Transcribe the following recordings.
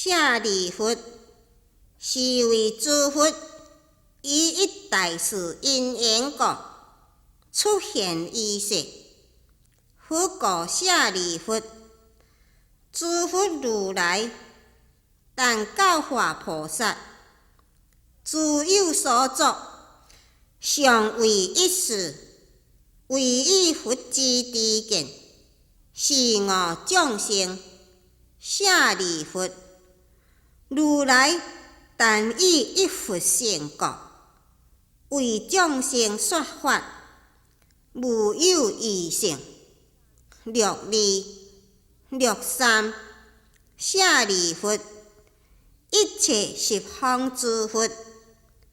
舍利弗，是为诸佛以一大事因缘故出现于世。佛告舍利弗：诸佛如来但教化菩萨，自有所作，尚为一事，唯以佛之知见，是我众生。舍利弗，如来但以一佛性故，为众生说法，无有异性。6.2.6.3舍利弗，一切十方诸佛，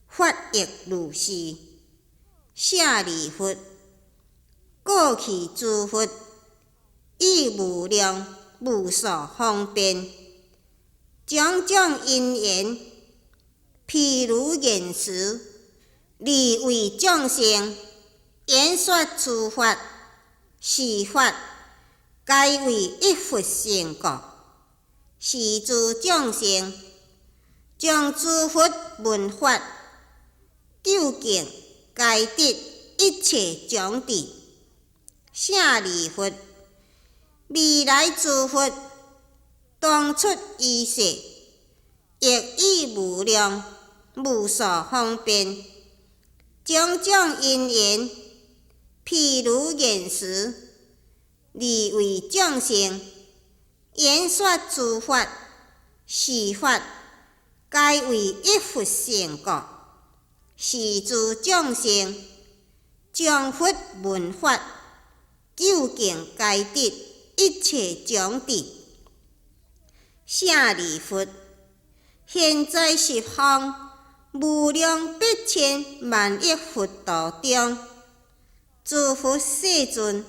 法亦如是。舍利弗，过去诸佛，以无量无数方便，种种因缘，譬如言时，利为众生演说诸法，是法皆为一佛性故，是诸众生将诸佛闻法，究竟皆得一切种智。舍利弗，未来诸佛当出于世，亦以无量无数方便，种种因缘，譬如言时，利为众生演说诸法，是法皆为一佛性故，是诸众生将佛闻法，究竟皆得一切种智。舍利弗，现在十方无量百千万亿佛道中，诸佛世尊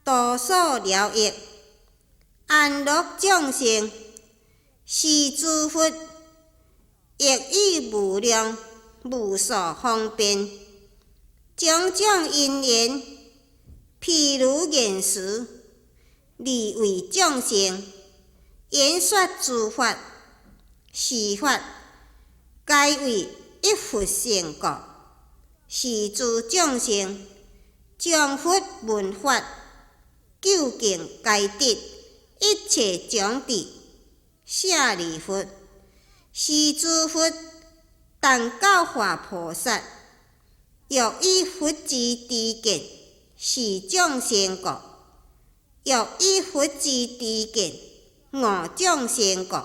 多所疗益，安乐众生，是诸佛亦以无量无数方便，种种因缘，譬如言时，利为众生演说诸法，是法皆为一佛性故，是诸众生将佛闻法，究竟皆得一切种智。舍利弗，是诸佛但教化菩萨，欲以佛之知见，是众生故；欲以佛之知见，悟众生故；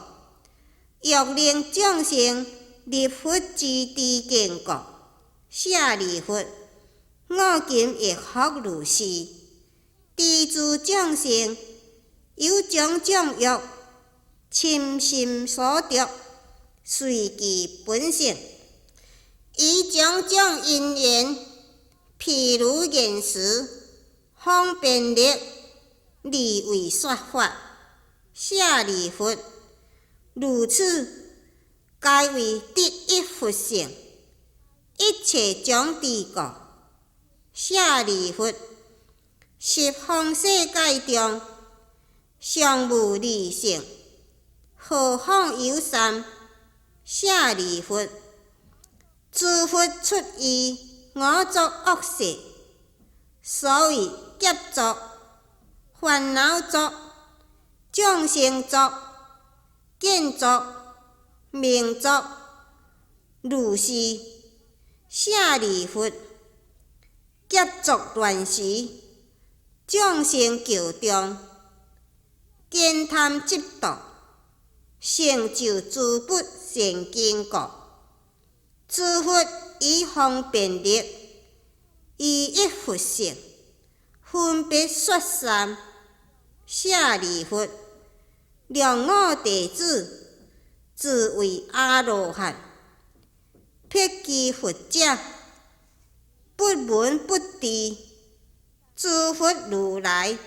欲令众生入佛之知见故。舍利弗，我今亦复如是。知诸众生有种种欲，深心所得，随其本性，以种种因缘，譬如言时，方便力，利为说法。舍利弗，如此皆为得一佛性，一切种智故。舍利弗，十方世界中，尚无离性，何况有三？舍利弗，诸佛出于五浊恶世，所谓劫浊、烦恼浊、众生浊、见浊、名浊，如是。舍利弗，劫浊乱时，众生求中，见贪嫉妒，成就诸不善经故。诸佛以方便力，以一佛性，分别说三。舍利弗，量我弟子，自为阿罗汉，辟支佛者，不闻不知。诸佛如来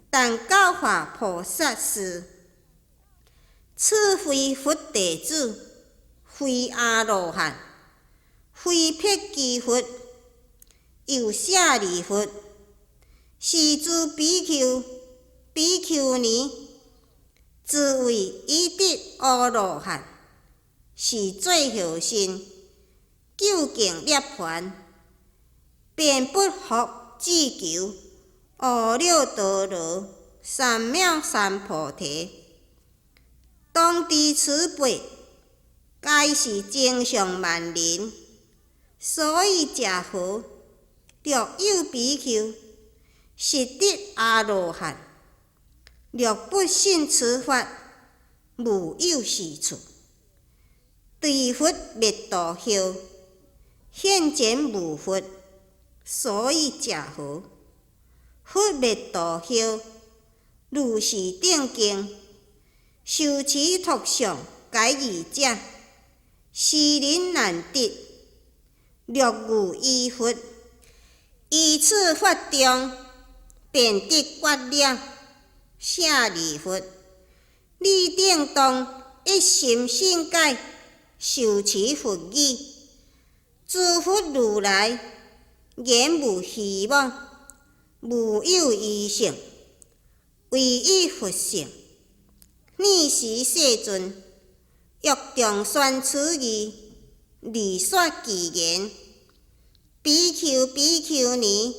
但教化菩萨时，此非佛弟子，非阿罗汉，非辟支佛。又舍利弗，是诸比丘、比丘尼，自为以得阿罗汉，是最后身，究竟涅槃，便不复志求阿耨多罗三藐三菩提。当知此辈，皆是正常万人，所以食好。若有比丘，是得阿罗汉；若不信此法，无有是处。对佛灭度后，现前无佛，所以食好。佛灭度后，如是定境，受持托相解义者，世人难得。若无依佛，依此法中，便得决了。舍利弗，你定当一心信解，受持佛语。诸佛如来言无虚妄，无有异性，唯一佛性。尔时世尊，欲重宣此义，离说其言。比丘比丘尼，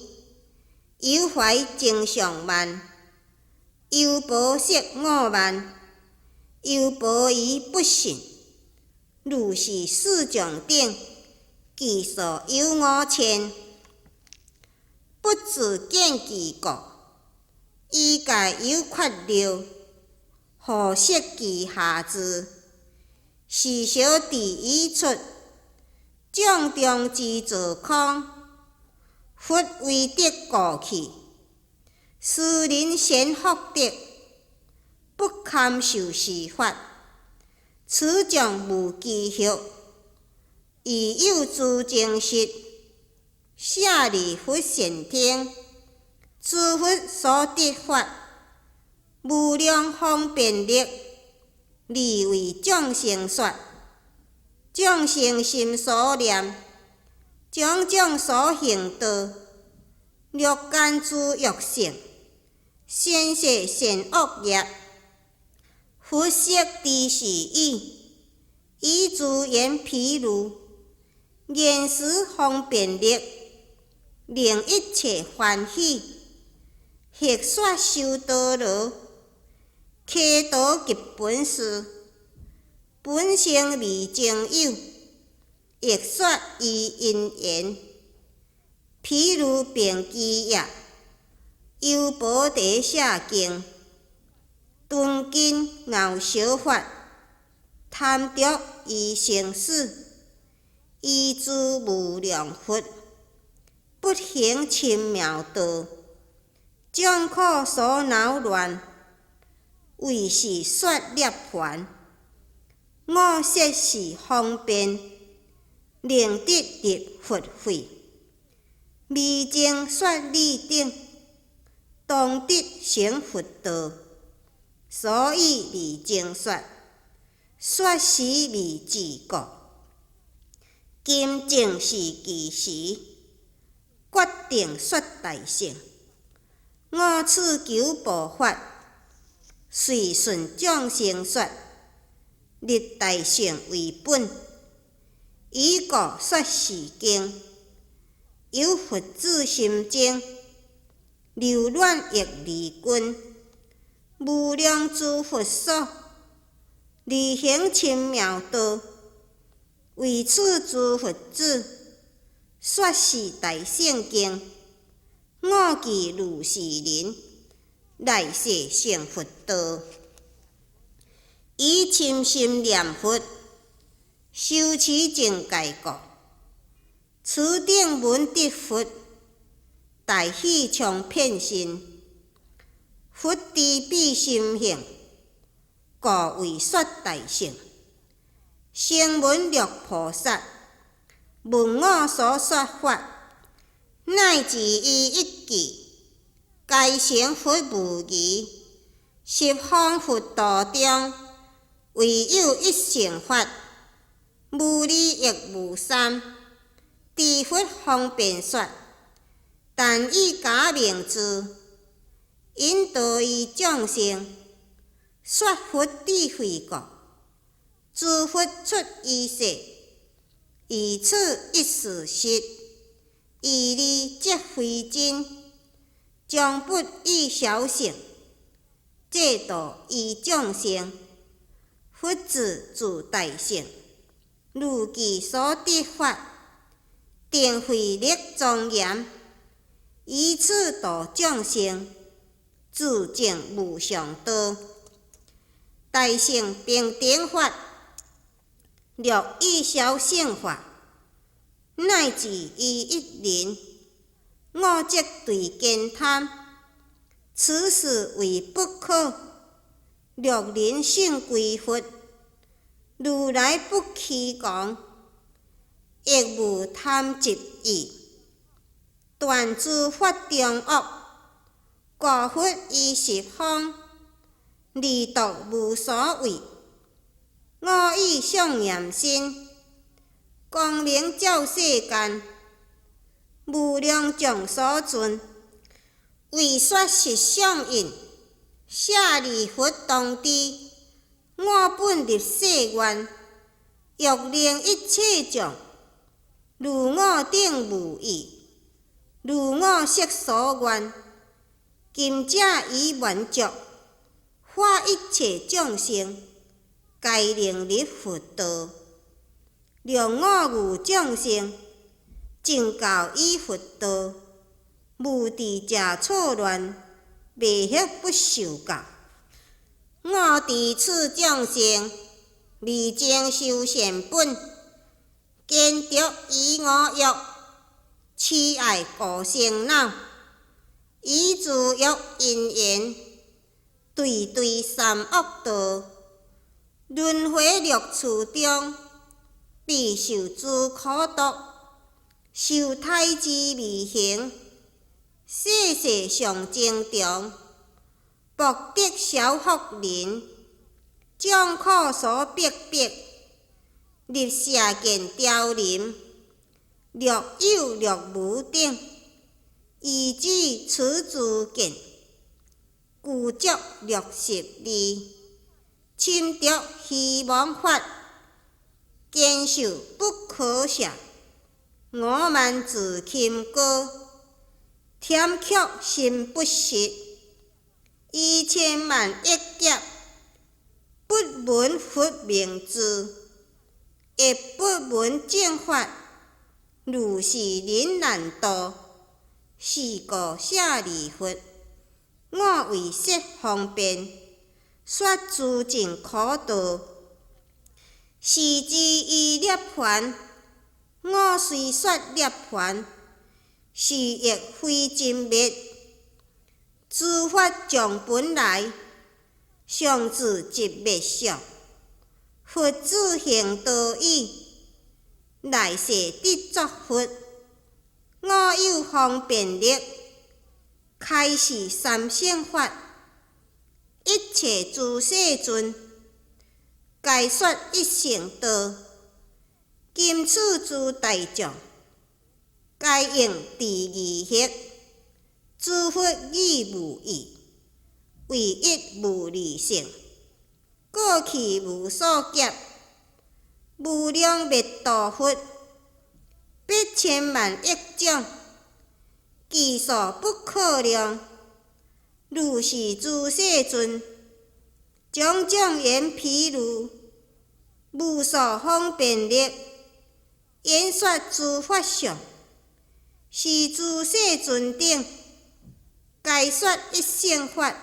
有怀正常慢，有无色我慢，有无疑不信。如是四种等，其数有5000，不自见其过，依界有缺漏，何识其下之？是小弟已出，种中之造空，佛为得过去。斯人先福德，不堪受是法，此种无积蓄，亦有诸精实。舍利弗善听，诸佛所得法，无量方便力，利为众生说。众生心所念，种种所行道，若干诸欲性，善摄善恶业，佛悉知是意，以诸言譬如，言实方便力，令一切欢喜，或说修多罗，稽道及本事，本性未证有，亦说依因缘。譬如并机也，优婆提舍经，敦根熬小法，贪着以生死，依诸无量佛，不行深妙道，众苦所恼乱，为是说涅槃。我说是方便，令得入佛慧。未经说理等，当得成佛道。所以未经说，说时未自觉。今正是其时，决定说大乘。我此九部法，随顺众生说，立大乘为本。以故说是经，有佛子心经，流乱亦离君。无量诸佛所，离行深妙道。为此诸佛子，说是大乘经。我记如是人，来世成佛道。以深心念佛，修持正戒故，此等闻得佛，大喜充遍身。佛知彼心性，故为说大乘。声闻六菩萨，闻我所说法，乃至伊一句，皆成佛无疑。十方佛道中，唯有一乘法，无二亦无三。知佛方便说，但以假名字，引导于众生，说佛智慧故，诸佛出于世，以此一事实，以利即非真，将不以小乘，借道以众生，佛子自大乘，如其所得法，定慧力庄严，以此度众生，自证无上道。大乘平等法，略以小乘法，乃至于一人，我则对见贪，此事为不可。略人性归佛，如来不欺狂，亦无贪执意，断诸法中恶，故佛于十方，离毒无所谓。我以相严身，光明照世间，无量众所尊，为说实相应，舍利佛当知，我本入世愿，欲令一切众，如我等无异，如我色所愿，今者以满足，化一切众生，皆令入佛道，令我无众生，正教以佛道，无伫遮错乱，未许不受教。我伫此众生，未正修善本，坚着以我欲，痴爱故生恼，以自欲因缘，对对三恶道，轮回六趣中，必受诸苦毒，受胎之未行，世世上精重，博得小福人，将苦所逼迫，入邪见凋零，略有略无等，以至此自见，故作略实利，侵夺虚妄法，坚守不可赦，我慢自轻高，忝曲心不实，以千万亿劫，不闻佛名字，亦不闻正法，如是人难度，是故舍利佛，我为说方便，说诸净苦道，是之于涅槃，我虽说涅槃，是亦非真灭。诸法从本来，上自即灭相，佛子行道义，来世得作佛。我有方便力，开示三乘法，一切诸世尊，皆说一乘道。今此诸大众，皆用第二识，诸佛语无异，唯一无二性，过去无所劫，无量灭度佛，8千万亿种，其数不可量。如是诸世尊，种种言譬如，无数方便力，演说诸法相，是诸世尊等，皆说一乘法，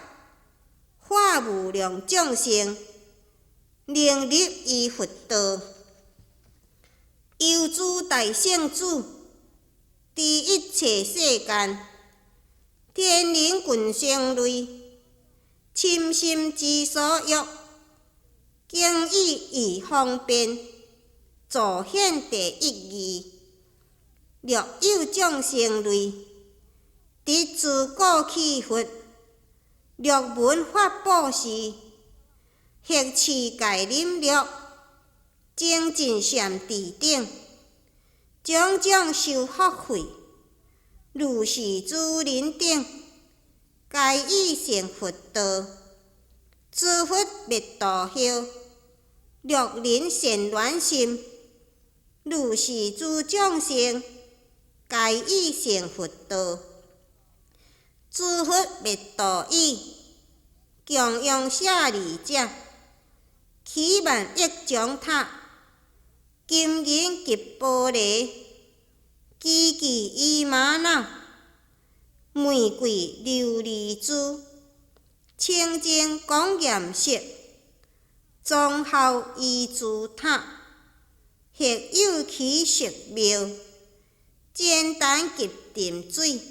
化无量众生，令入于佛道。由诸大圣主，伫一切世间，天人群生类，深心之所欲，经以方便，助显第一义。略有众生类，伫自过去佛，略闻法布施，或持戒忍辱，精进善智等，种种受福慧。如是诸人等，皆已成佛道。诸佛灭道后，略人善乱心，如是诸众生，皆以成佛道。诸佛灭道已，强用舍利者，起万亿钟塔，金银及玻璃，机器伊玛瑙，玫瑰琉璃珠，清净光焰色，庄效依珠塔，或有其色妙，简单及沉水，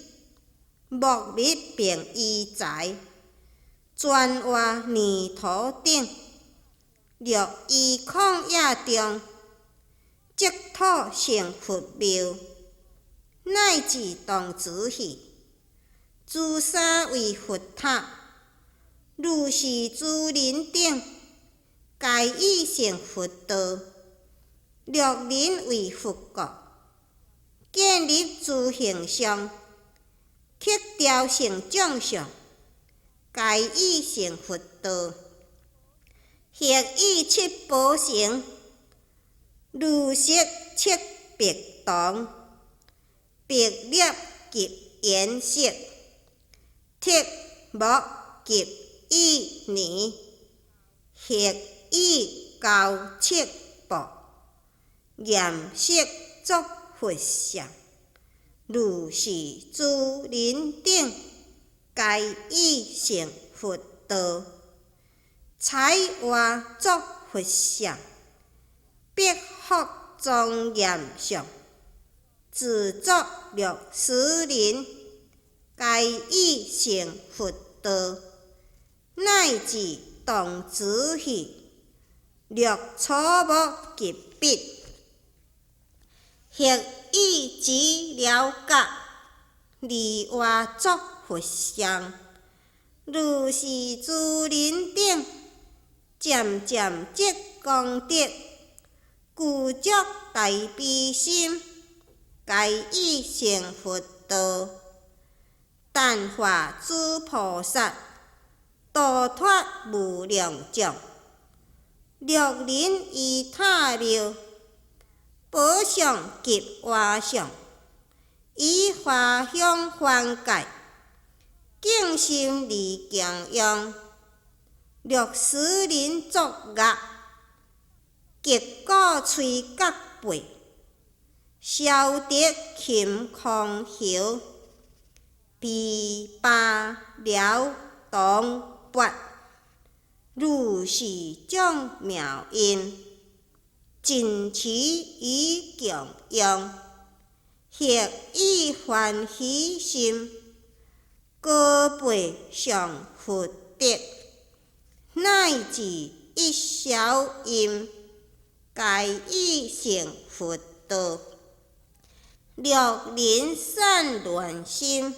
木密并依材，转画泥土顶，略依旷野中，积土成佛庙，乃至动之去，诸山为佛塔，如是诸人等，皆以成佛道，略人为佛国，建立诸形象，刻雕成众像，皆以成佛道，或以七宝成，如色七白铜，白粒及颜色，铁木及伊泥，或以胶漆布，颜色作佛像，如是诸人等，皆以成佛道。彩画作佛像，壁覆庄严像，自作六十人，皆以成佛道，乃至动之去，略粗木及笔，或以纸了角，泥画作佛像，如是诸人等，渐渐积功德，具足大悲心，皆以成佛道。但化诸菩萨，度脱无量众，略人依塔庙，宝相及画像，以花香环界，敬心离强用，略使人作乐，结果吹角背，消得琴空喉，琵琶了铜钵，如是种妙音，尽持以供养，或以欢喜心，高背上佛德，乃至一小音，皆以成佛道。略人散乱心，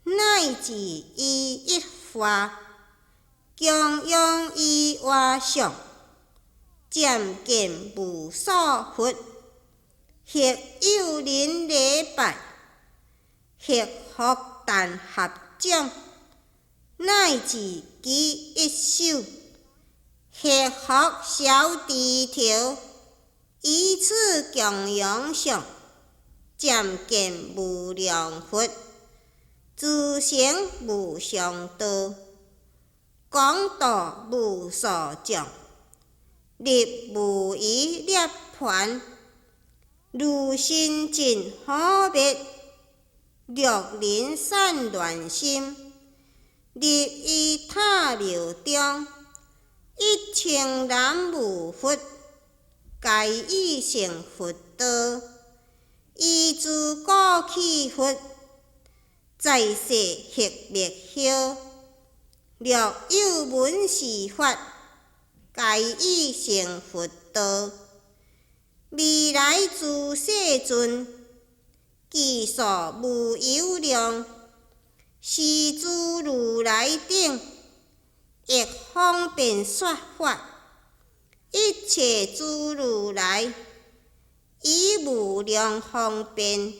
乃至以一花，供养以画像，渐见无所佛，或有人礼拜，或复但合掌，乃至举一手，或复小低头，以此供养上，渐见无量佛，自成无上道，广度无所障，入无余涅槃，如心尽可灭，略人散乱心，入于塔庙中，一称南无佛，皆以成佛道。依诸故去佛，在世或灭后，略有闻是法，皆以成佛道。未来诸世尊，其数无有量，是诸如来等，亦方便说法。一切诸如来，以无量方便，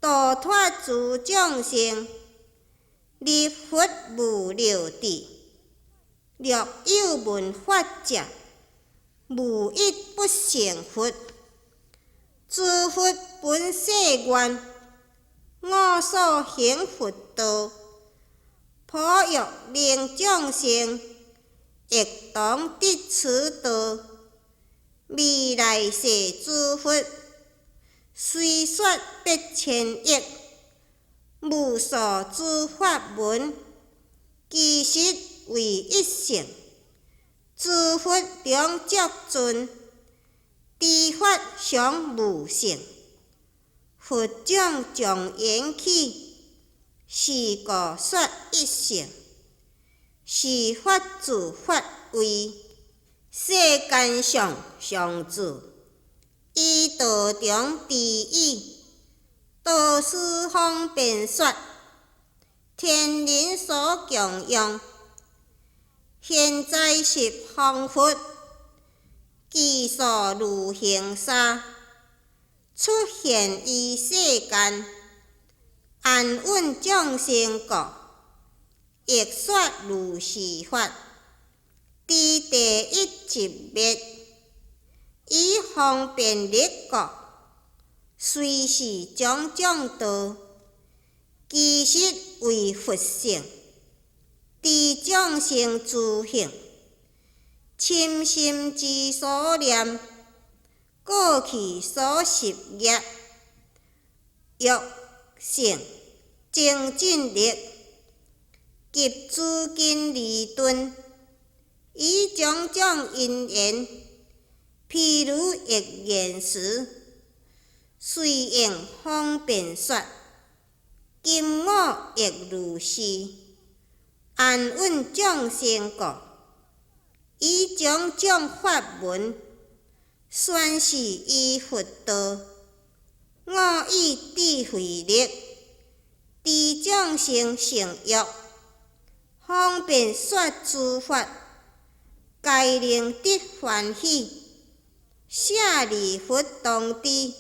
度脱诸众生，入佛无量地，若有闻法者，无一不成佛。诸佛本誓愿，我所行佛道，普欲令众生亦当得此道。未来世诸佛，虽说百千亿，无数诸法门，其实为一乘。诸佛中作尊，知法尚无成。佛种从缘起，是故说一乘。是法自法位，世间上常住。依道中知义，道师方便说，天人所共用。现在十方佛，其所如形沙，出现于世间，安稳众生故，亦说如是法。知第一直灭，以方便力故，虽是种种道，其实为佛性。知众生自性，深心之所念，过去所习业，欲性精进力，及诸今离顿，以种种因缘，譬如一言时，随应方便说，今我亦如是。安稳众生故，以种种法门，宣示依佛道。我以智慧力，知众生成欲，方便说诸法，皆令得欢喜。舍离佛当知，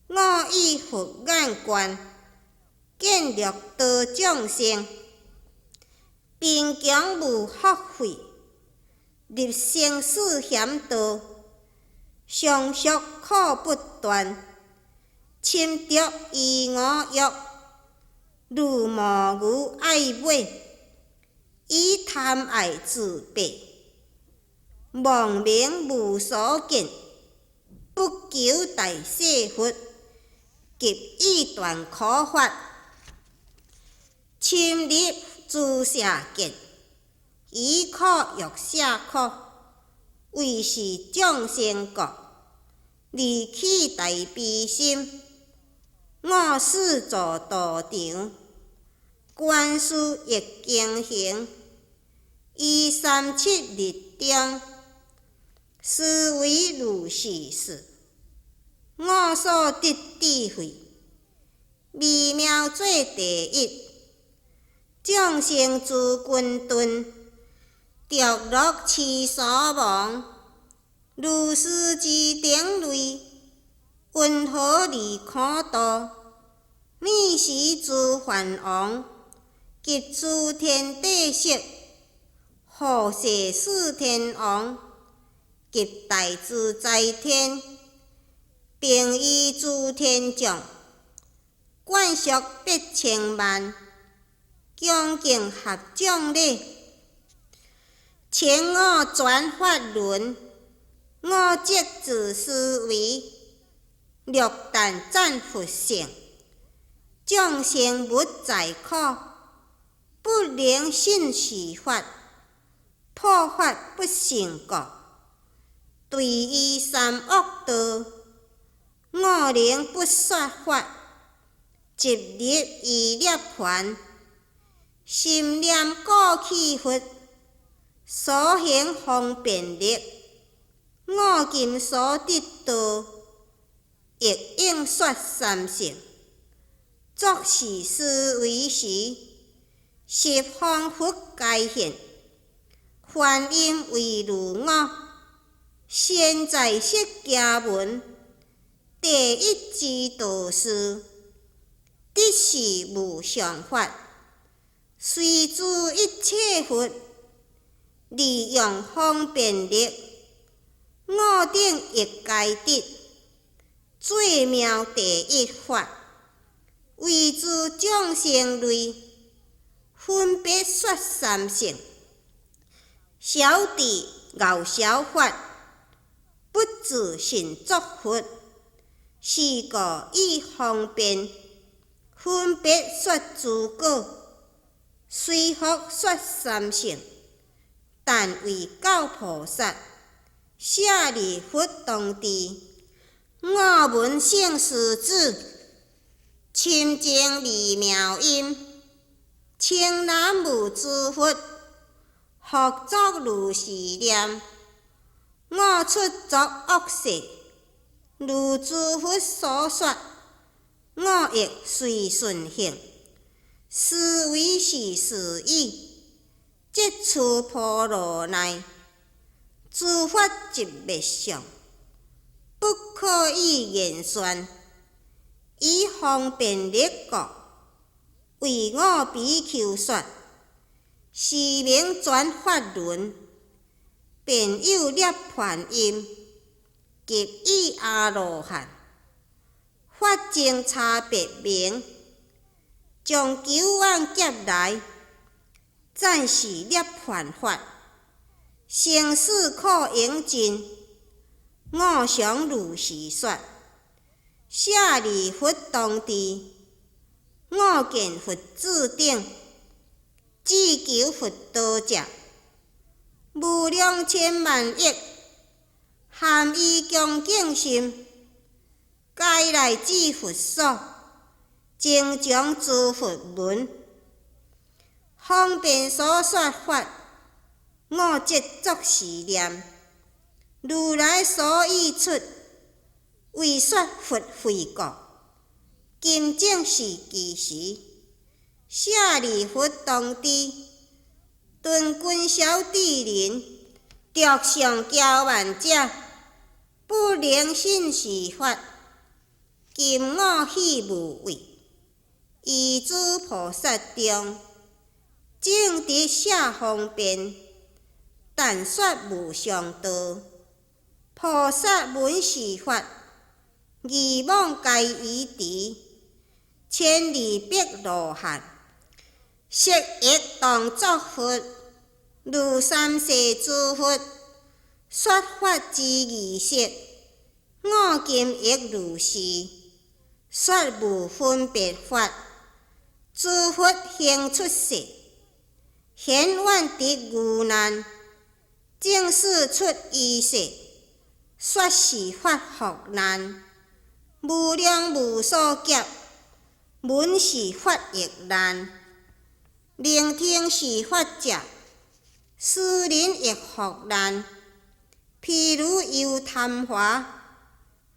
我以佛眼观，见略道众生。贫穷无福慧，入生死险道，常宿苦不断，侵着于我欲，如魔牛爱马，以贪爱自蔽，妄名无所见，不求大世佛，及以断苦法，侵入自舍见，以苦欲舍苦，为是众生故，离起大悲心。我始作道场，观世亦经行，于37日中，实为如是事。我所得智慧，微妙做第一。众生自困顿，着落其所望。如是之定类，云何离苦道？灭时诸梵王，及诸天帝释，护世四天王，及大自在天，并依诸天将，灌输8,000,000。恭敬合众礼，请我转法轮，我即自思维，略但赞佛性。众生勿在苦，不能信是法，破法不成故。对于三恶道，我能不说法，直入于涅槃。心念过去佛，所行方便力，我今所得道，亦应说三乘。作是思维时，十方佛皆现，梵音为如我。现在释迦文，第一之道师，得是无上法。随诸一切佛，利用方便力，五顶一阶得，最妙第一法，为诸众生类，分别说三乘。小弟傲小法，不自信作佛，是故以方便，分别说诸果，随福说三乘。但为教菩萨，舍利弗当知，我闻圣师子，亲近离妙音，称南无诸佛，复作如是念。我出作恶事，如诸佛所说，我亦随顺行，是为是事意。即处婆罗内，诸法即灭相，不可以言宣。以方便力故，为我比丘说，是名转法轮，便有涅槃音，及以阿罗汉，法正差别明，从9万劫来。暂时涅槃法，生死可应尽。我常如是说，舍利弗当知，我见佛智顶，只求佛道者，无量千万亿，含义恭敬心，皆来自佛所，经将诸佛闻。方便所说法，我即作是念。如来所译出，为说佛慧国，今正是其时。舍利弗当知，顿君小弟人，着上骄慢者，不能信是法。今我喜无畏，于诸菩萨中。正直舍方便，但说无上道。菩萨闻是法，疑妄皆依持，千里必罗汉，悉亦当作佛。如三世诸佛说法之仪式，我今亦如是，说无分别法。诸佛行出世。显愿得愚难，正是出意识，说是法福难。无量无数劫，闻是法亦难。聆听是法者，斯人亦福难。譬如有贪华，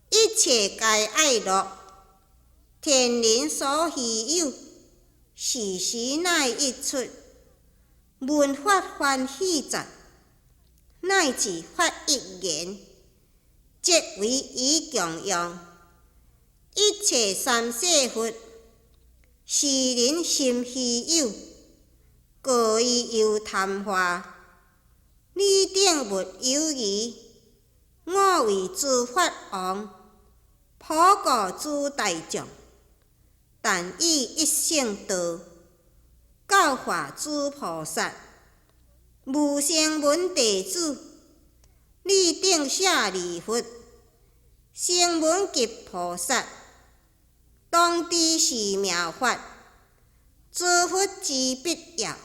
一切皆爱乐，天人所希有，时时乃一出。闻法欢喜赞，乃至法一言，即为以供养。一切三世佛，世人心希有，各以有贪华。你定无有疑，我为诸法王，普告诸大众，但以一乘道。教化诸菩萨，无声闻弟子，你顶舍利弗，声闻及菩萨，当知是妙法，诸佛之必要。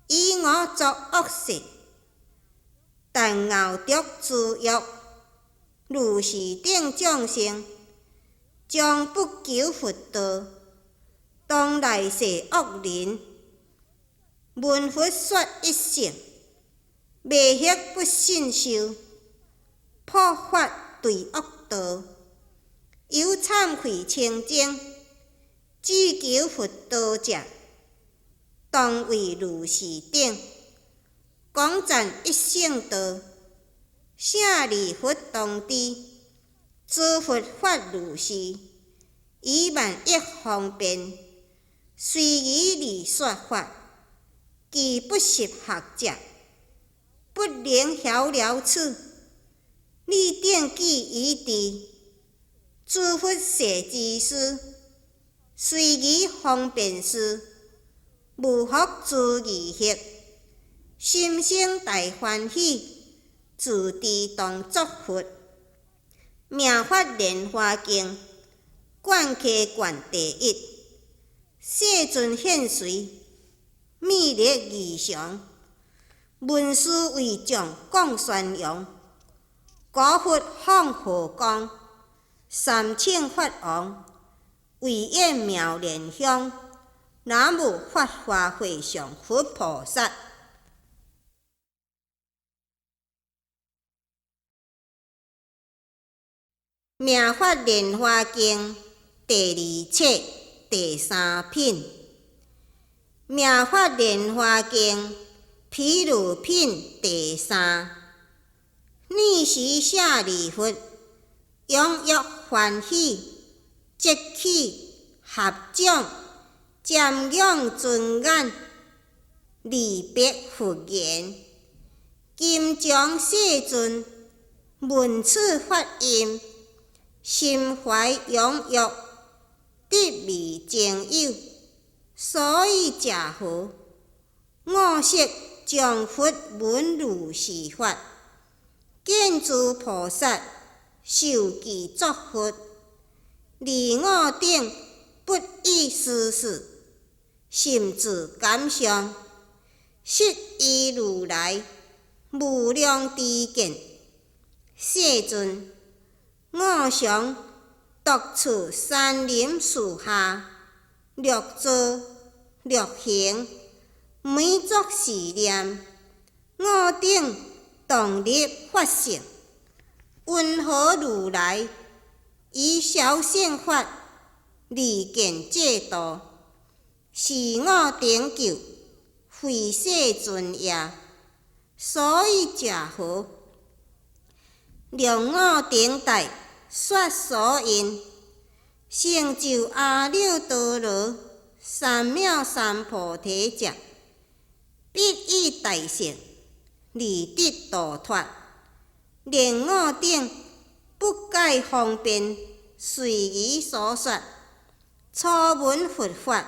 以我作恶事，但熬得诸欲，如是等众生，将不求佛道。当来世恶人，闻佛说一乘，未晓不信受，破法对恶道，有忏悔清净，只求佛道者，当为如是等，广赞一乘道。舍利弗当知，诸佛法如是，以万亿方便。随宜离说法，其不识学者，不能晓了此。你定记于地，诸佛摄之师，随宜方便事，无福诸疑惑，心生大欢喜，自地当作佛。妙法莲华经，灌客灌第一，世尊现随，密力异常，文殊为众讲宣扬，古佛放河光，三请法王，为演妙莲香，南无法华会上佛菩萨。妙法莲华经第二册第三品。妙法莲华经毗卢品第三。念时舍利弗，踊跃欢喜，即起合掌，瞻仰尊眼，离别佛言：今将世尊闻此法音，心怀踊跃，得未曾有，所以食佛。我昔将佛闻如是法，见诸菩萨受其作佛，离我等不以斯事，心自感伤，悉依如来无量智见。世尊，我常独处山林树下，略坐略行，每作是念，我等当立法性。云何如来以小乘法利见戒道？是我等求，非世尊也，所以食佛。量我等代说所因，成就阿耨多罗三藐三菩提者，必以大乘利得度脱，令我等不解方便，随宜所说，初闻佛法，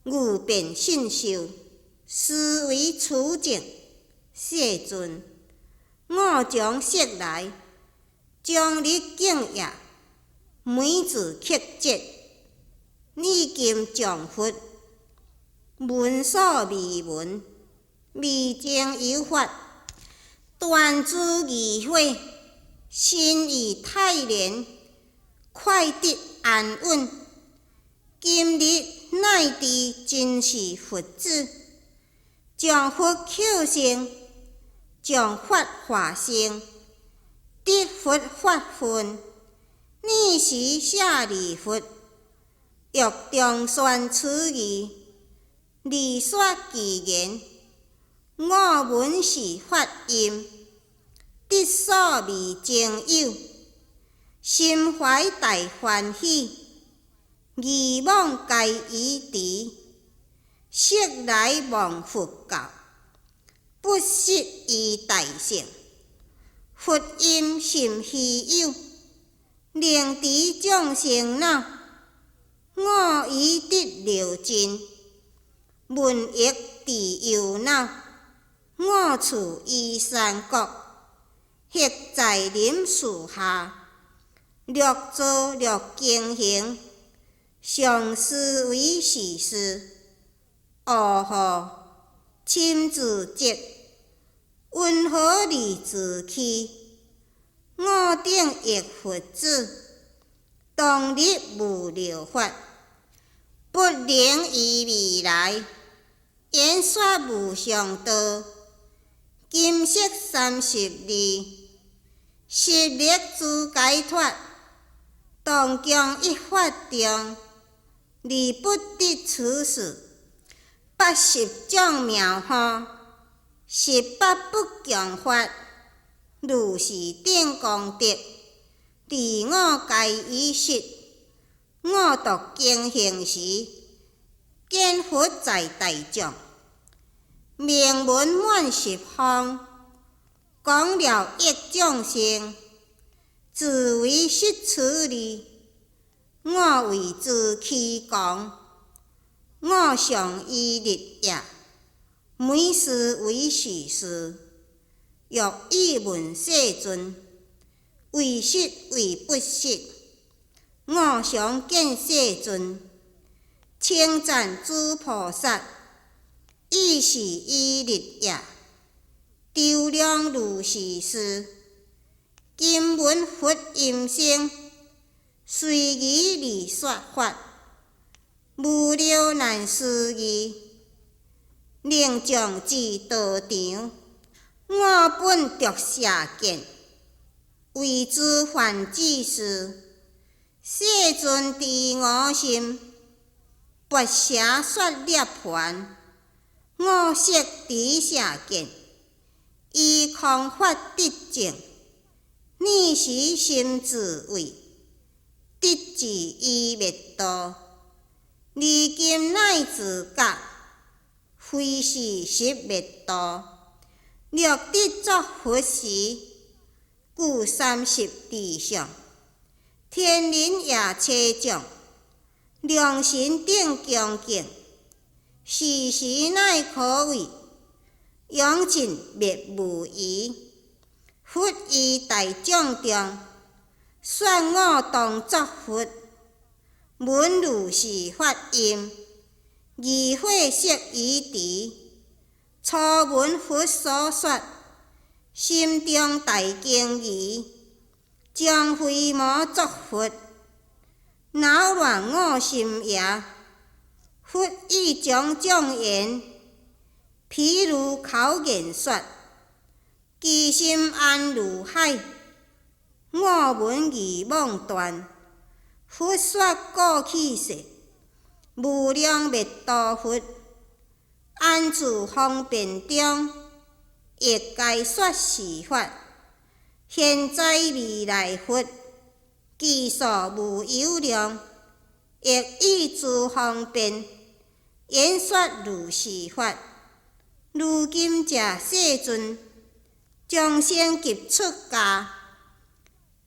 悟遍信受，思维处境。世尊，我将昔来将你敬业，每字刻节，你今将佛闻所未闻，未曾有法，断诸疑惑，心意泰然，快得安稳。今日乃知真是佛子，将佛求生，将法化生，得佛法分。念时舍利弗，欲中宣此义，离说其言。我闻是法音，得所未曾有，心怀大欢喜，疑妄皆已除，昔来忘佛教，不失于大乘。佛音甚稀有，令知众生恼，我已得了尽，闻益地忧恼。我处于山谷，或在林树下，略坐略经行，常思维是事。哦吼，亲自责，云何离自去？我等亦佛子，当立无漏法，不能于未来演说无上道。今昔32，实力自解脱，当将一法中，离不得此事。80种妙法，18不强法，如是等功德，离我皆已失。我独经行时，见佛在大众，名闻满十方，讲了益众生，自为失此利。我为之其讲，我上依律也。每事为是事，若以问世尊，为实为不实。我常见世尊，称赞诸菩萨，亦是依律也。周量如是事，今闻佛音声，随宜而说法，无聊难思议。令将至道场，我本着舍见，为之还至事。世尊知我心，拔舍说涅槃。我悉知舍见，依空法得证。你时心自慧，得自依灭道。如今乃自觉，非是实灭道。若得作佛时，故30地上，天人也车众，良心顶恭敬，时时乃可畏，永尽灭无疑。佛于大众中，选我当作佛，闻如是法音，疑惑摄于池。初闻佛所说，心中大惊疑，将回魔作佛，恼乱我心也。佛以种种言，譬如口言说，其心安如海。我闻而妄断，佛说过去世，无量灭度佛，安住方便中，亦该说是法。现在未来佛，其数无有量，亦以诸方便，演说如是法。如今这世尊，众生及出家，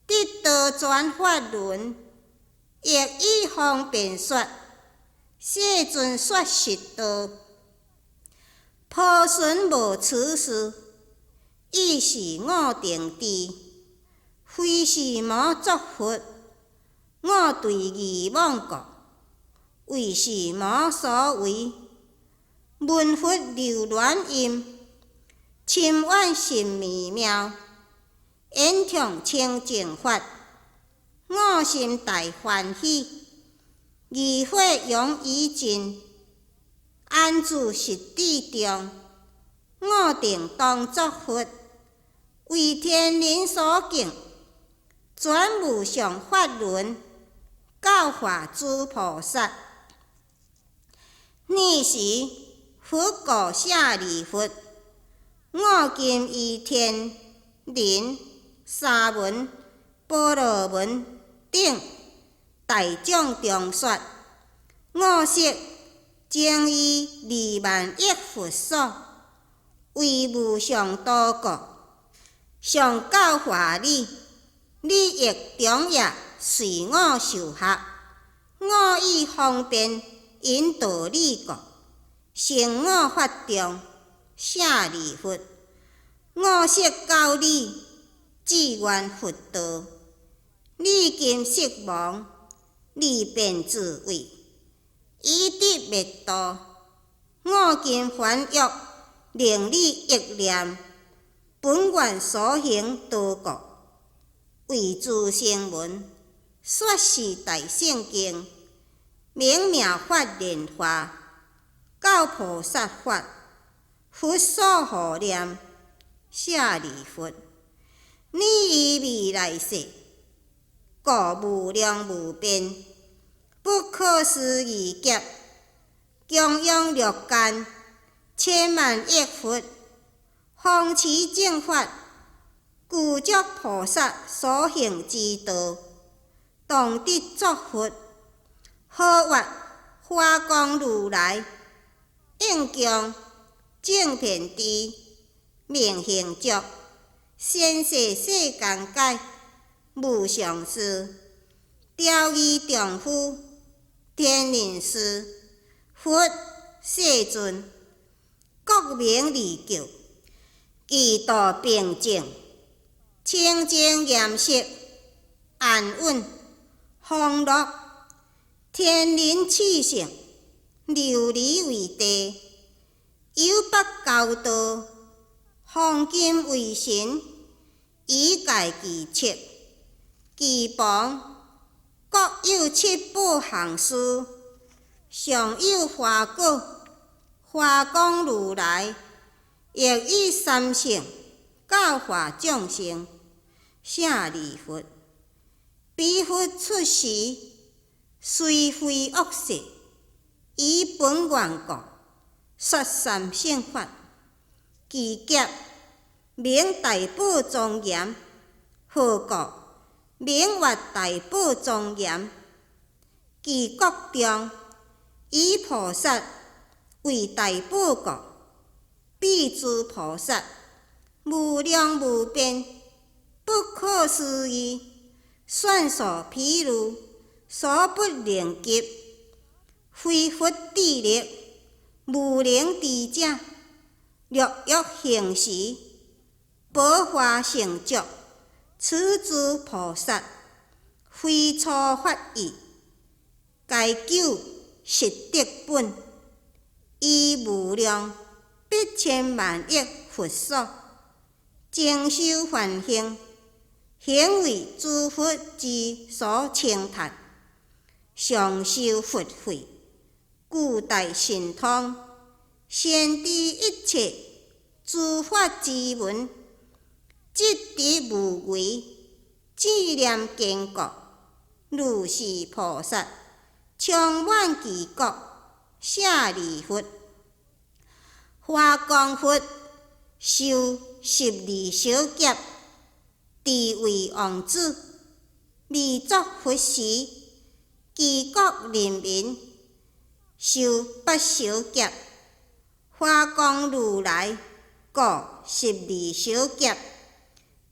得道转法轮，亦以方便说。世尊说实道，普顺无此事，亦是我定知。非是魔作佛，我对疑妄讲，为是魔所为。闻佛流鸾音，深怨甚微妙，演唱清净法，我心大欢喜。疑惑永已尽，安住实地中，我定当作佛，为天人所敬，转无上法轮，教化诸菩萨。尔时佛告舍利弗，我今于天人、沙门、婆罗门等大众中说，我悉正以20000亿佛所，为无上多国，上教化你，你亦中也随我受学。我以方便引导你国，成我法中舍利弗。我悉教你志愿佛道，你今色亡，你便自慧，以得灭度。我今还欲令你忆念本愿所行道国，为诸声闻说是大圣经，名名法莲华，教菩萨法，佛所护念。舍利弗，你于未来世，故无量无边，不可思议劫，供养六间千万亿佛，方持正法，具足菩萨所行之道，当得作佛。好曰华光如来，应供正遍知，明行足，先世世间界，无上师，调御丈夫，天人师，佛世尊，国名利救，义道平静，清净严肃，安稳，丰乐，天人气性，琉璃为地，有北高道，黄金为神，以界其七，其房各有七宝行事，上有花果，花光如来，亦以三性教化众生，舍利弗。彼佛出世，虽非恶世，以本愿故，说三性法。其劫名大宝庄严，何故名曰大宝庄严？其国中以菩萨为大宝故，彼诸菩萨无量无边，不可思议，算所譬如，所不能及。非佛智力，无能知者，略欲行时，宝华成就，此诸菩萨，非初发意，该究实德本，以无量百千万亿佛所，经修梵行，行为诸佛之所称叹，上修佛慧，故大神通，先知一切诸法之文，即知无违，智念坚固，如是菩萨，充满其国，舍利弗。华光佛受12小劫，智为王子，未作佛时，其国人民受8小劫。华光如来故12小劫，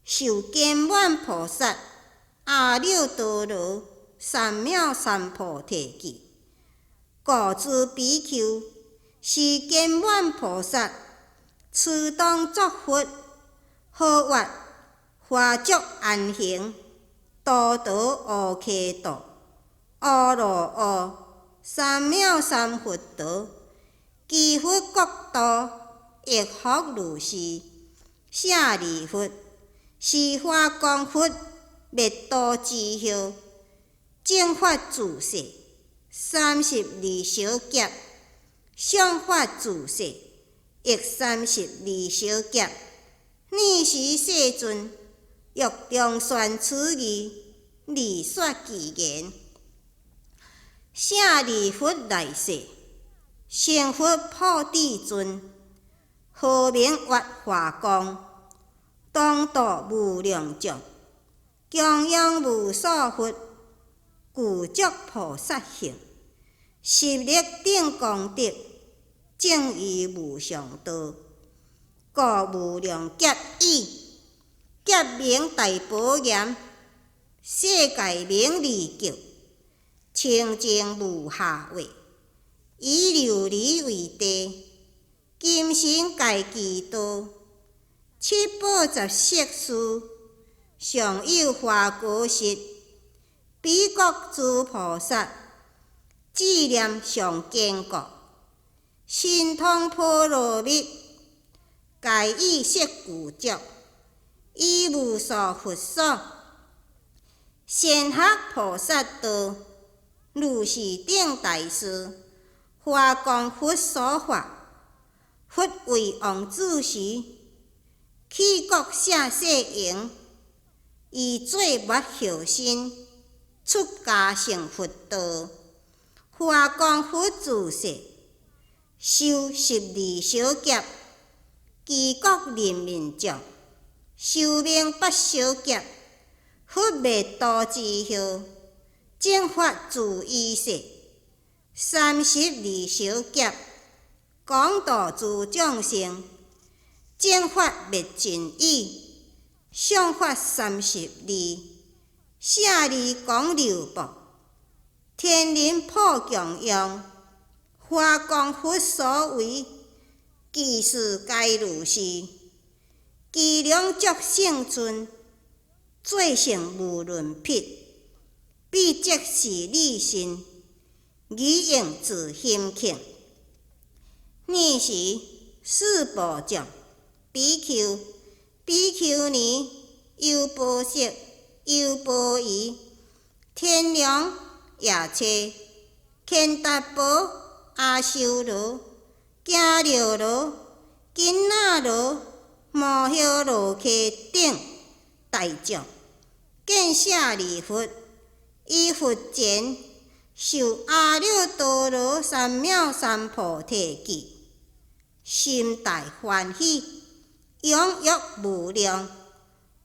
受坚满菩萨阿耨多罗三藐三菩提记。故诸比丘是坚满菩萨，此当作佛，号曰华足安行，多罗阿耨多阿罗阿三藐三佛道。其佛国度亦复如是。舍利弗，是华光佛灭度之后，正法自世32小劫，相法自世亦32小劫。尔时世尊欲中宣此义，离说其言。舍利弗来世，成佛破智尊，号名曰华光，当度无量众，供养无数佛，具足菩萨行，10力顶功德，正于无上道。故无量劫已，劫名大宝严，世界名利救，清净无下位，以琉璃为地，金身界其道，七宝十色书，上有花果实，彼国诸菩萨，智念上坚固，神通波罗蜜，皆以色具足，以无数佛所，善学菩萨道，如是等大事，华光佛所发。佛为王子时，去国舍世营，以做末后身，出家成佛道。华光佛自世，受12小劫，其国人民众寿命8小劫。佛灭度之后，正法自伊世32小劫，讲度诸众生，正法灭尽已，上法32，舍利讲流布，天人普共用，华光佛所为，其事皆如是。其量足胜尊，最胜无伦匹，必即是理性，以应自心庆。尔时四部众比丘尼、优波塞、优波夷、天龙、夜叉、乾达婆、阿修罗、迦楼罗、紧那罗、摩诃罗伽等大众，见舍利弗，于佛前受阿耨多罗三藐三菩提记，心大欢喜，踊跃无量，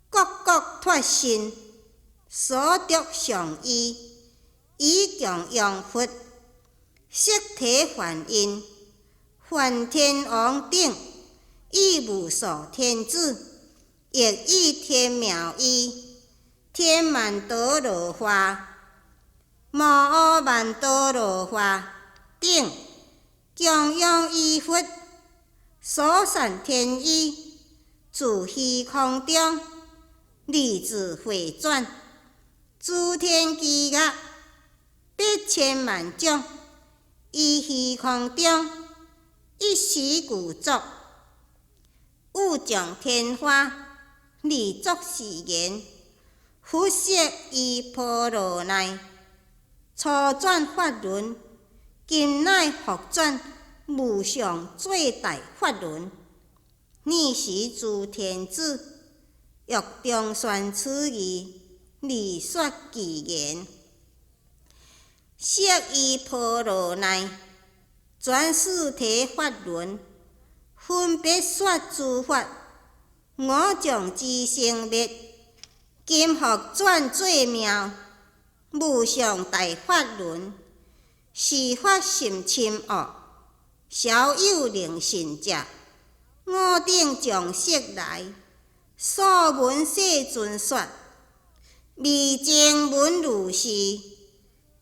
各各脱身，所得上衣，以供养佛，色体梵音，梵天王等，以无数天子，亦以天妙衣，天曼多罗花、摩诃曼多罗花等，供养于佛，所散天衣，自虚空中，立自回转，诸天伎乐8,000万种，于虚空中，一时具足，有众天花，立足是言，佛说于婆罗内，初转法轮，今乃复转无上最大法轮。尔时诸天子欲中宣此义，而说其言。说于婆罗内，全四体法轮，分别说诸法，五种之生灭，今复转做妙，无上大法轮。是法甚深奥，少有能信者。五顶众色来，所闻世尊说，未曾闻如是。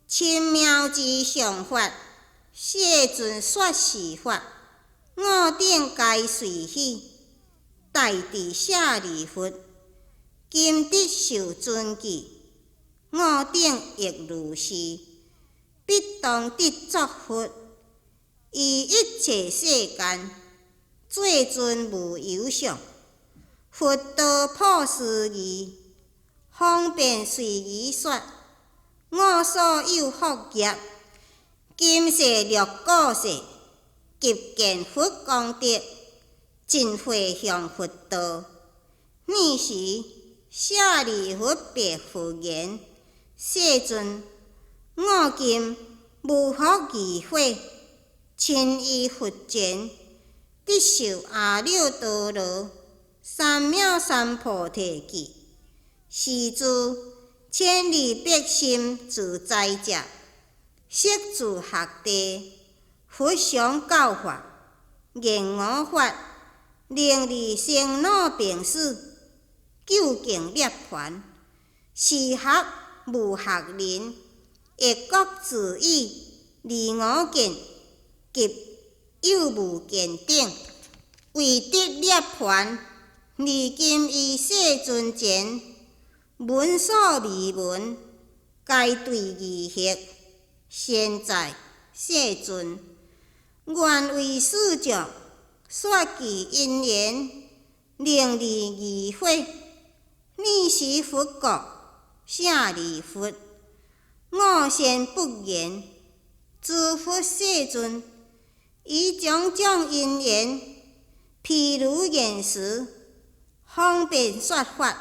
深妙之上法，世尊说是法，五顶皆随喜。大智舍利弗，今得受尊记，五顶亦如是，必当得作佛，于一切世间，最尊无有相。佛道普施义，方便随宜说。我所有福业，今世略过世，极见佛功德，尽回向佛道。尔时舍利弗白佛言：世尊，我今无福而悔，亲于佛前，得受阿耨多罗三藐三菩提记，是诸千里百心自在者，悉自学地，佛常教化，言五法，令离生老病死，究竟涅槃。是学无学人，亦各自意，离五见，及有无见等，为得涅槃，而今于世尊前，闻所未闻，皆对义惑。现在世尊，愿为四众说其因缘，令离疑惑。尔时佛告舍利弗：我先不言，诸佛世尊，以种种因缘，譬如现时，方便说法，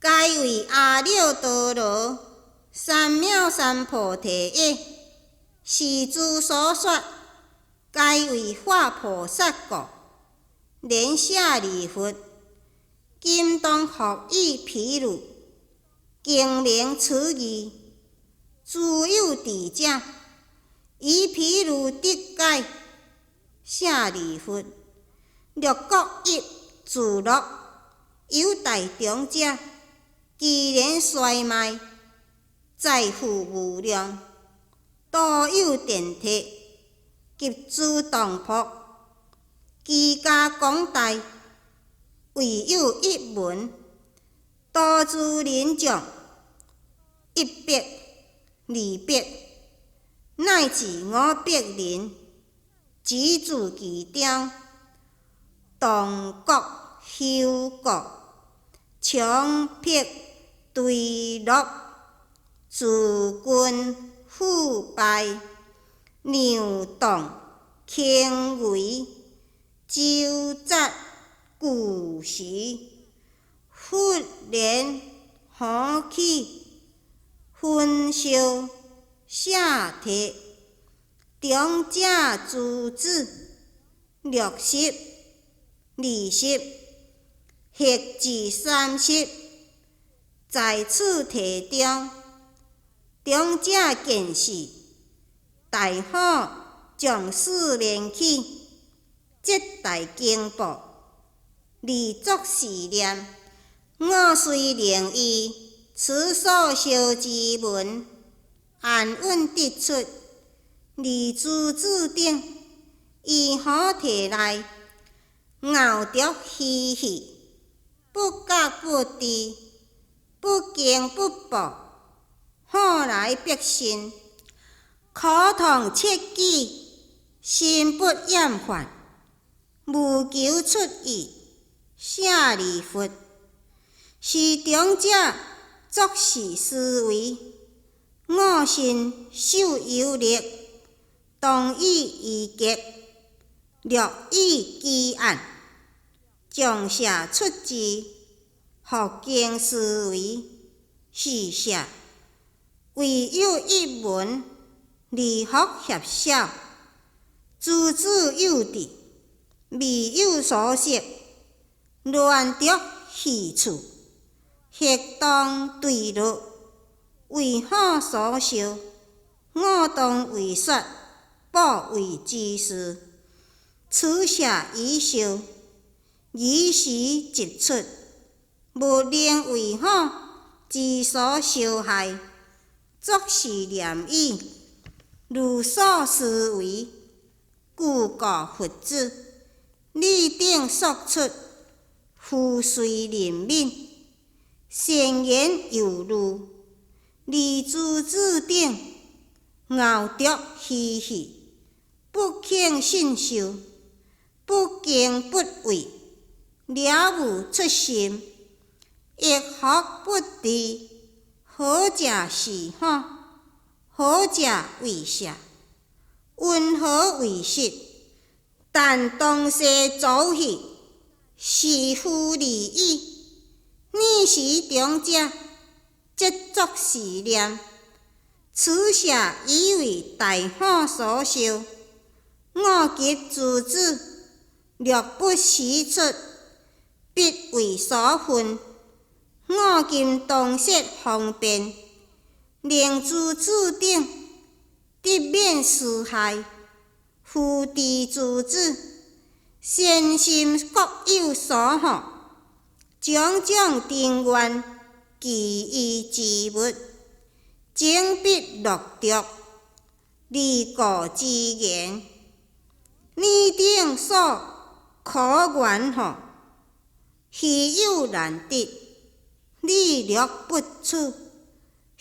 皆为阿耨多罗三藐三菩提耶？是诸所说，皆为化菩萨故。莲舍利弗，今当复以譬如，经明此义，诸有智者，以譬如得解。舍利弗，略各一自乐，有大中者，其年衰迈，财富无量，多有电铁，及诸当仆，其家广大，唯有一门，多诸人众，100、200，乃至500人，居住其中，动国休国，强迫对落，自军腐败，扭动轻微，纠杂故时，忽然火起，焚烧下铁，中者诸子60、20，或至30，在此题中，中者见势，大好将士连起，接待经部，立足事念，我虽灵异，此所修之文，安稳得出，二诸子等，依好摕来，熬着嬉戏，不觉不知，不惊不怖，好来百姓，苦痛切记，心不厌烦，无求出意，舍利弗，是中者作事思维，我心受有力，动以仪格，略以基案，将写出之，复经思维，是写，唯有一门，离福协少，诸子有弟，未有所识，乱着戏处，或当对落，为好所修，我当为说，不为之事。此写已修，以时即出，无能为好之所受害，作是念意，如所思维，故告佛子，你等速出，夫随人民，善言有路，二诸子等，熬着嬉戏，不轻信受，不敬不畏，了无出心，亦福不治，好者是好，好者为邪，温和为实，但东西走去，是非利益，逆时中者，即作是念，此写以为大好所修，我及诸子，略不实出，必为所分。我今当设方便，令诸子等得免私害。夫知诸子，善心各有所好，种种定愿，kỳ異之物，整必落着，離過之言。你等所可願乎？希有難得，你略不取，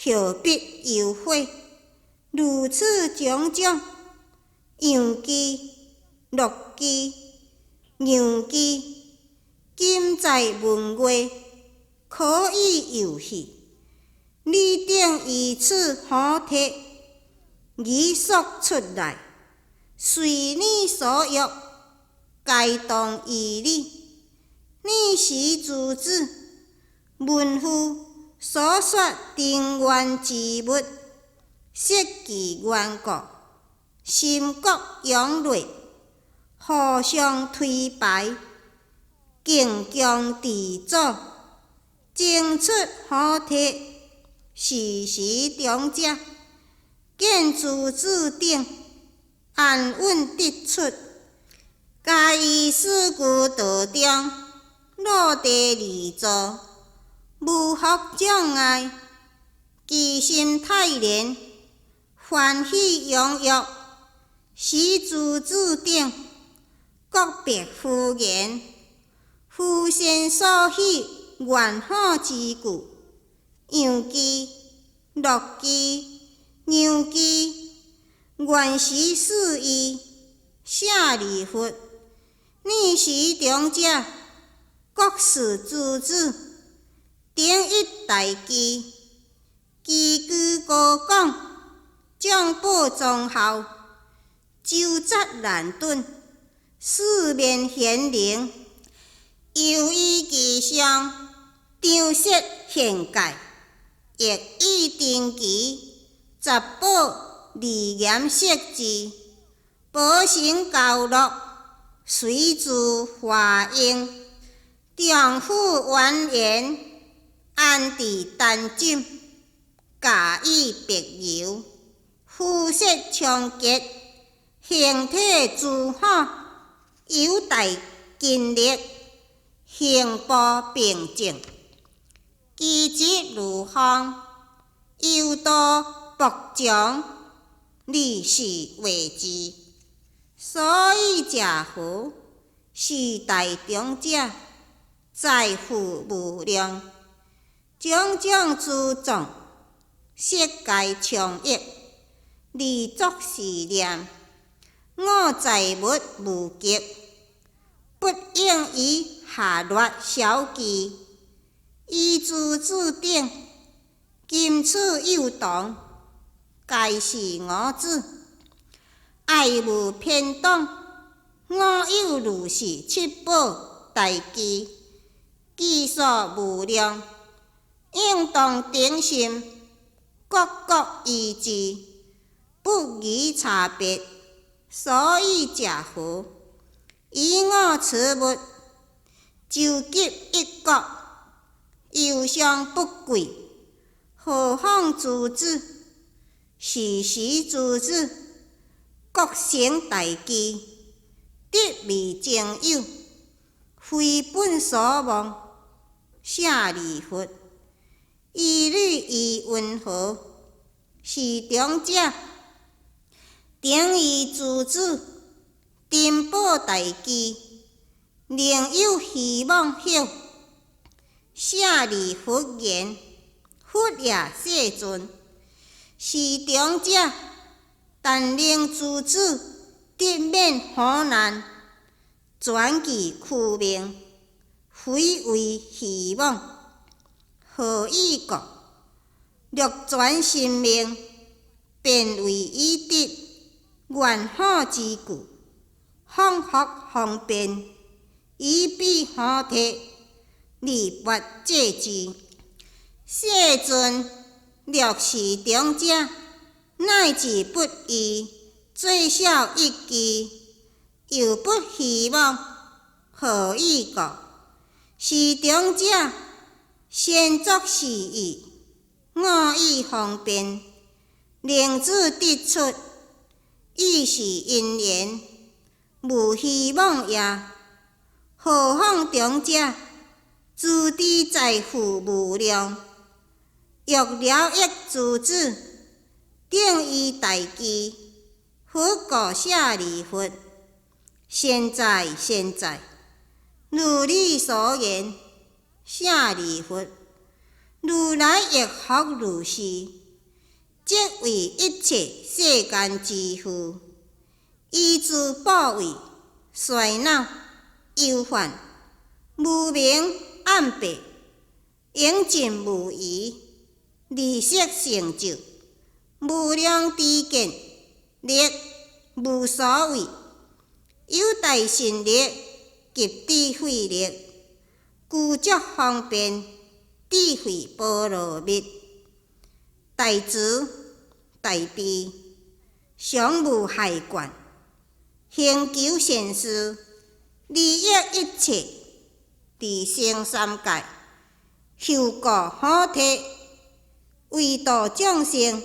何必憂悔？如此種種，樣機、樂機、樣機，今在文月，可以遊戲。你等以此好體，擬說出來，隨你所欲，該當依你。你是诸子，文夫所說定願之物，悉其緣故，心國揚烈，互相推排，競強地阻，爭出好體，時時中者，見諸子等安穩得出，皆以此故道中。落地而坐，无福障碍，其心泰然，欢喜踊跃，使诸子顶，各别敷衍，夫先所喜，愿好之故，杨基、乐基、牛基，原是四义，舍利弗，你是长者，各事诸子，顶一大基，基居高讲，将报忠孝，周匝难顿，四面贤灵，又以其上，张设宪戒，亦以定期，十宝利严设置，保成教乐，随诸华应，丈夫完颜，安置丹枕，驾驭别游，肤色昌洁，形体诸好，有大筋力，行步平静，机智如风，犹多博强，立事为之。所以者夫，是大长者，财富无量，种种诸种，色界充溢，利足事念，我财物无极，不应以下劣小计，以诸子顶，金翅幼童，皆是我子，爱无偏党，我有如是七宝大基，技所无量，应当顶心，各各一致，不宜差别。所以者夫，以我此物，周集一国，忧伤不贵，何况诸子？时时诸子，各成大基，得未正有，非本所望。舍利弗，一律以温和，是长者，顶于诸子，珍宝大基，另有希望晓。舍利弗言：佛也世尊，是长者，但令诸子得免苦难，转其苦命，非为希望。何以故？略转性命，便为以得愿好之故，方福方便，以彼好摕，利拔济之。世尊，略是长者，乃至不义，最少一计，又不希望，何以故？是长者，先作是义，我以方便，令子得出，亦是因缘，无希望也。何况长者，资知财富无量，欲了益诸子，顶于大基，佛告舍利弗：现在，如你所言，舍利弗，如来亦复如是，即为一切世间之父，依诸宝位，衰恼、忧患，无明暗白，应尽无疑，利息成就，无量知见，力无所谓，有大神力及智慧力，具足方便，智慧波罗蜜，大慈大悲，常无害患，行求善事，利益一切，自性三界，修果好摕，为度众生，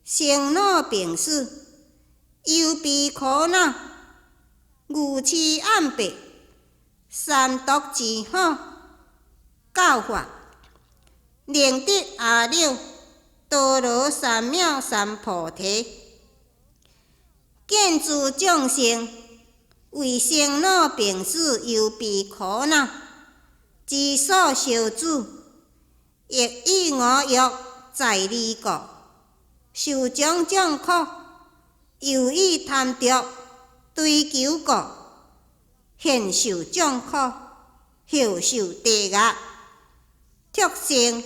生老病死，忧悲苦恼，愚痴暗白，三毒之好教法，能得阿耨多罗三藐三菩提。见诸众生为生老病死忧悲苦恼，之所受主，亦以我欲在离故，受种种苦，又以贪着追求故，现受众苦，后受地狱、畜生、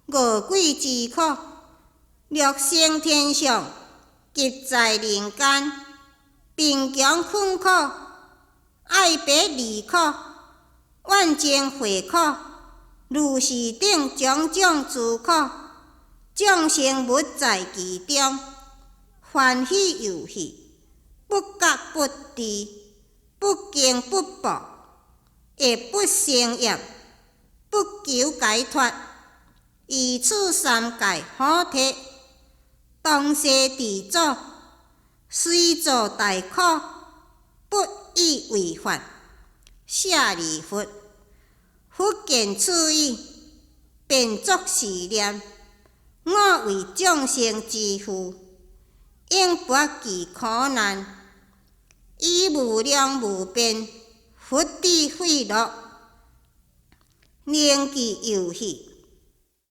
饿鬼之苦，欲生天上，急在人间，贫穷困苦，爱别离苦，怨憎会苦，如是等种种诸苦，众生物在其中，欢喜又喜，不觉不知，不惊不怖，亦不生厌，不求解脱，以此三界好体，当世地祖，虽造大苦，不以为犯。舍利弗，佛见此意，便作是念：我为众生之父，应拔其苦难，以无量无边佛智慧乐，令其游戏。